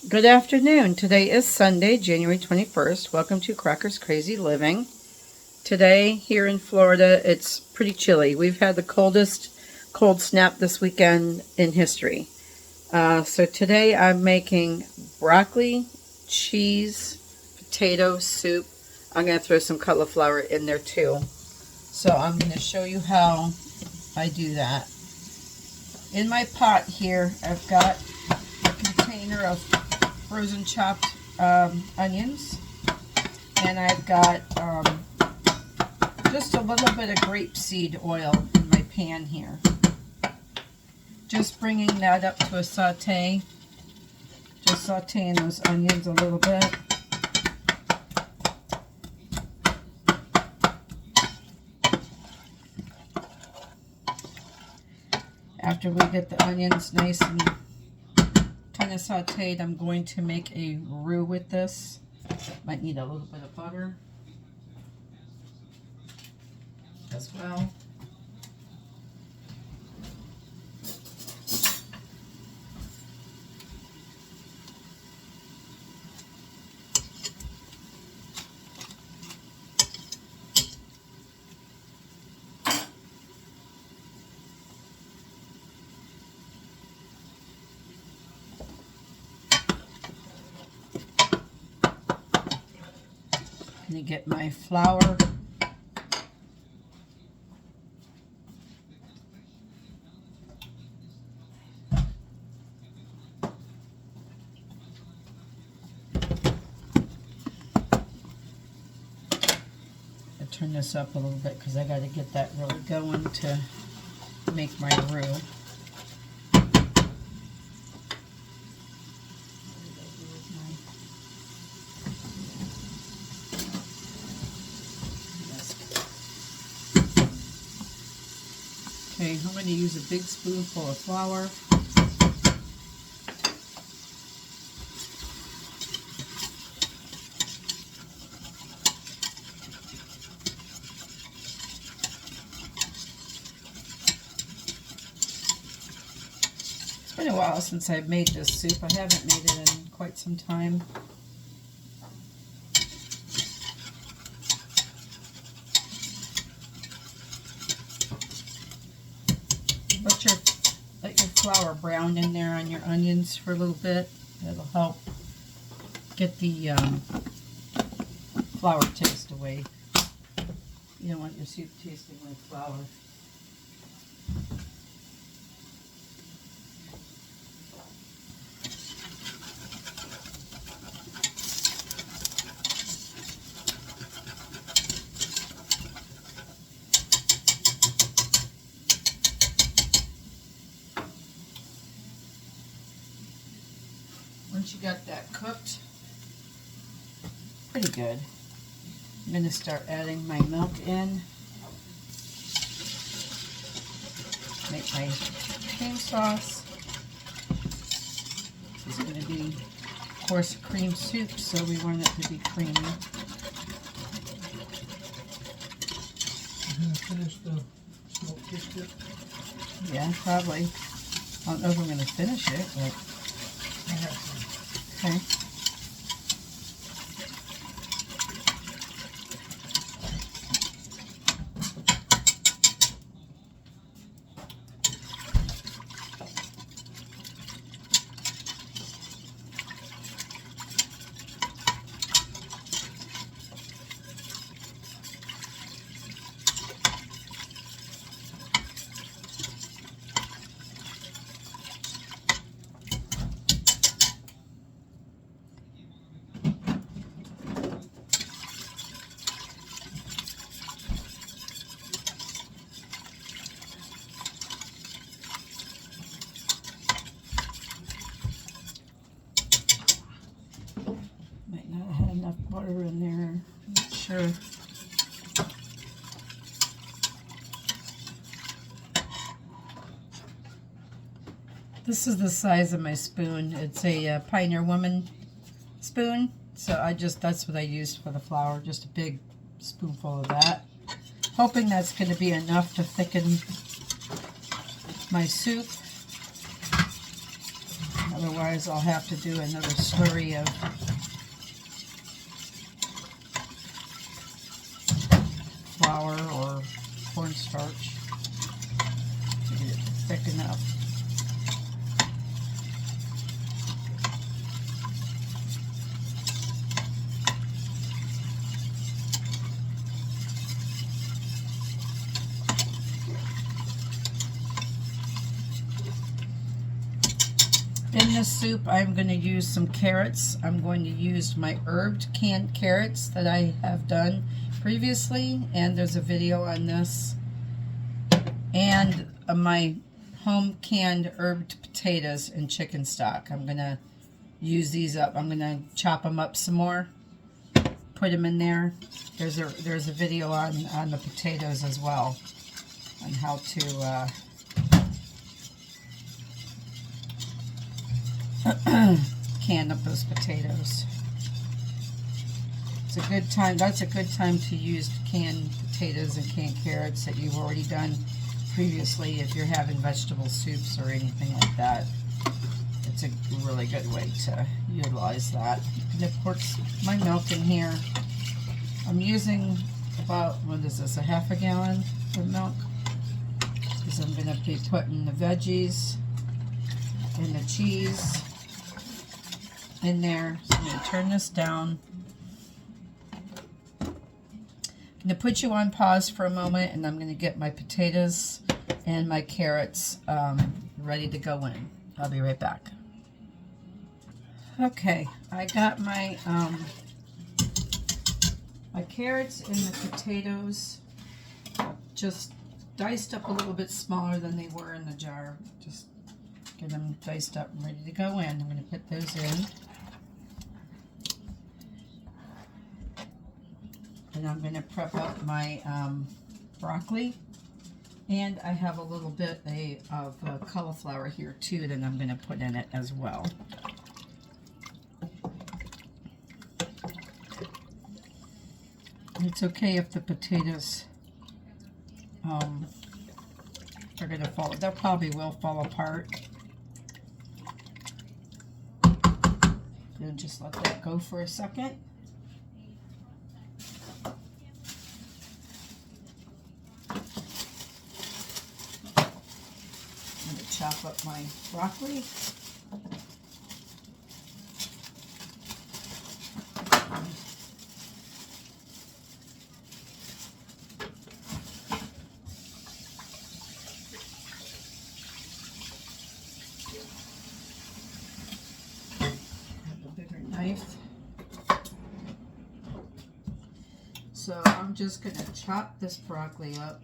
Good afternoon. Today is Sunday, January 21st. Welcome to Cracker's Crazy Living. Today, here in Florida, it's pretty chilly. We've had the coldest cold snap this weekend in history. So today I'm making broccoli, cheese, potato soup. I'm going to throw some cauliflower in there too. So I'm going to show you how I do that. In my pot here, I've got a container of frozen chopped onions, and I've got just a little bit of grapeseed oil in my pan here. Just bringing that up to a saute, just sauteing those onions a little bit. After we get the onions nice and kind of sauteed, I'm going to make a roux with this. Might need a little bit of butter as well. I'm going to get my flour. I turn this up a little bit because I got to get that really going to make my roux. Okay, I'm going to use a big spoonful of flour. It's been a while since I've made this soup. I haven't made it in quite some time. Let your flour brown in there on your onions for a little bit. That'll help get the flour taste away. You don't want your soup tasting like flour. Once you got that cooked, pretty good, I'm going to start adding my milk in. Make my cream sauce. This is going to be, of course, cream soup, so we want it to be creamy. You're going to finish the smoked biscuit? Yeah, probably. I don't know if I'm going to finish it, but I have some. okay. Enough butter in there. I'm not sure. This is the size of my spoon. It's a Pioneer Woman spoon. So that's what I used for the flour. Just a big spoonful of that. Hoping that's going to be enough to thicken my soup. A Otherwise, I'll have to do another slurry of flour or cornstarch to get it thick enough. In this soup, I'm going to use some carrots. I'm going to use my herbed canned carrots that I have done previously, and there's a video on this. And my home canned herbed potatoes and chicken stock. I'm going to use these up. I'm going to chop them up some more, put them in there. There's a video on the potatoes as well, on how to can up those potatoes. It's a good time. That's a good time to use canned potatoes and canned carrots that you've already done previously if you're having vegetable soups or anything like that. It's a really good way to utilize that. I'm going to pour my milk in here. I'm using about, what is this, a half a gallon of milk? Because I'm going to be putting the veggies and the cheese in there. So I'm going to turn this down. I'm going to put you on pause for a moment, and I'm going to get my potatoes and my carrots ready to go in. I'll be right back. Okay, I got my my carrots and the potatoes just diced up a little bit smaller than they were in the jar. Just get them diced up and ready to go in. I'm going to put those in. And I'm going to prep up my broccoli. And I have a little bit of cauliflower here too that I'm going to put in it as well. It's okay if the potatoes are going to fall. They probably will fall apart. Then just let that go for a second. I'm going to chop up my broccoli. Knife. So I'm just going to chop this broccoli up.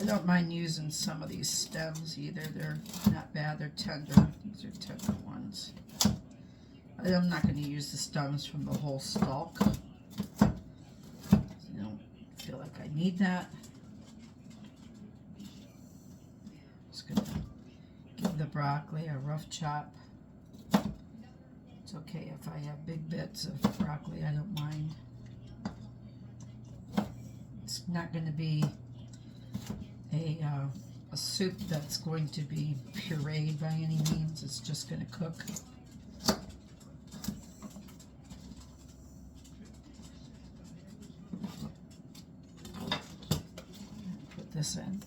I don't mind using some of these stems either. They're not bad. They're tender. These are tender ones. I'm not going to use the stems from the whole stalk. Feel like I need that. Just gonna give the broccoli a rough chop. It's okay if I have big bits of broccoli, I don't mind. It's not going to be a soup that's going to be pureed by any means. It's just going to cook. This in.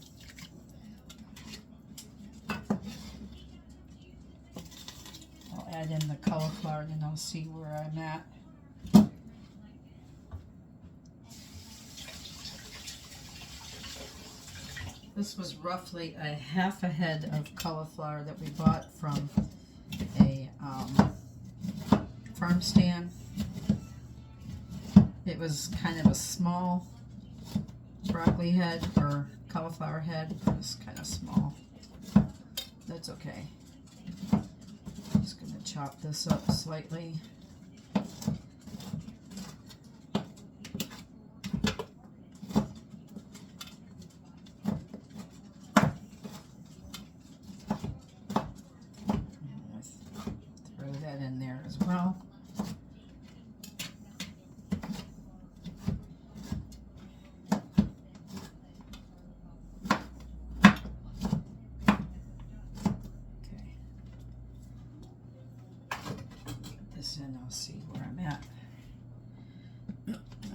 I'll add in the cauliflower and then I'll see where I'm at. This was roughly a half a head of cauliflower that we bought from a farm stand. It was kind of a small broccoli head or cauliflower head. It's kind of small. That's okay. I'm just going to chop this up slightly. Throw that in there as well.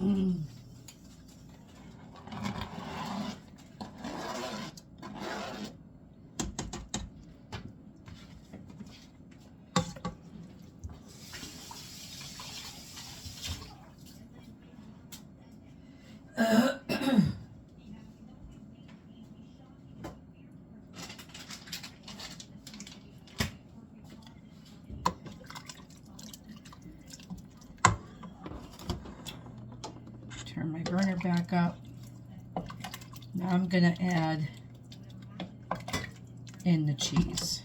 Turn my burner back up. Now I'm going to add in the cheese.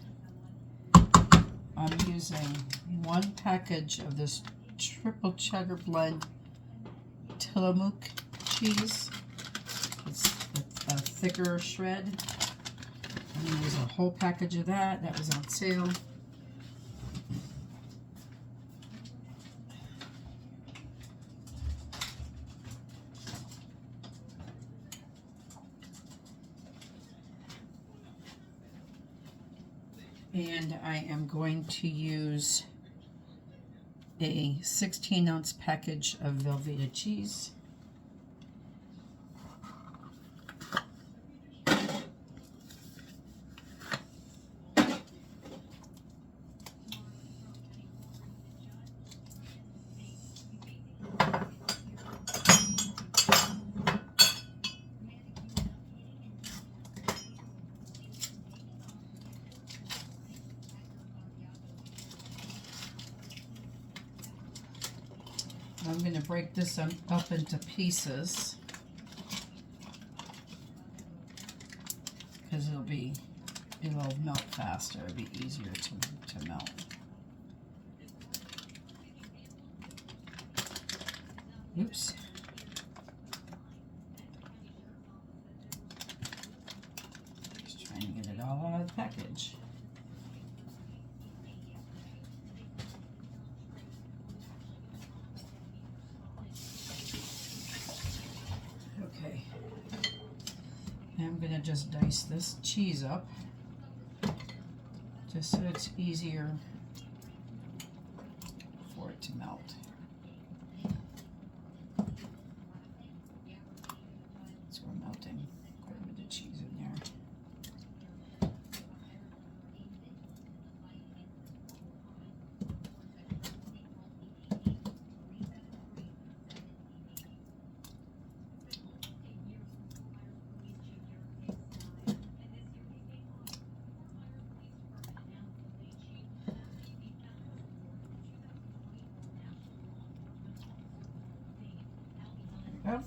I'm using 1 package of this triple cheddar blend Tillamook cheese. It's a thicker shred. I'm going to use a whole package of that. That was on sale. And I am going to use a 16-ounce package of Velveeta cheese. I'm going to break this up into pieces because it'll melt faster. It'll be easier to melt. Oops. Just trying to get it all out of the package. Okay. Now I'm going to just dice this cheese up just so it's easier for it to melt. So we're melting quite a bit of cheese in there. There we go.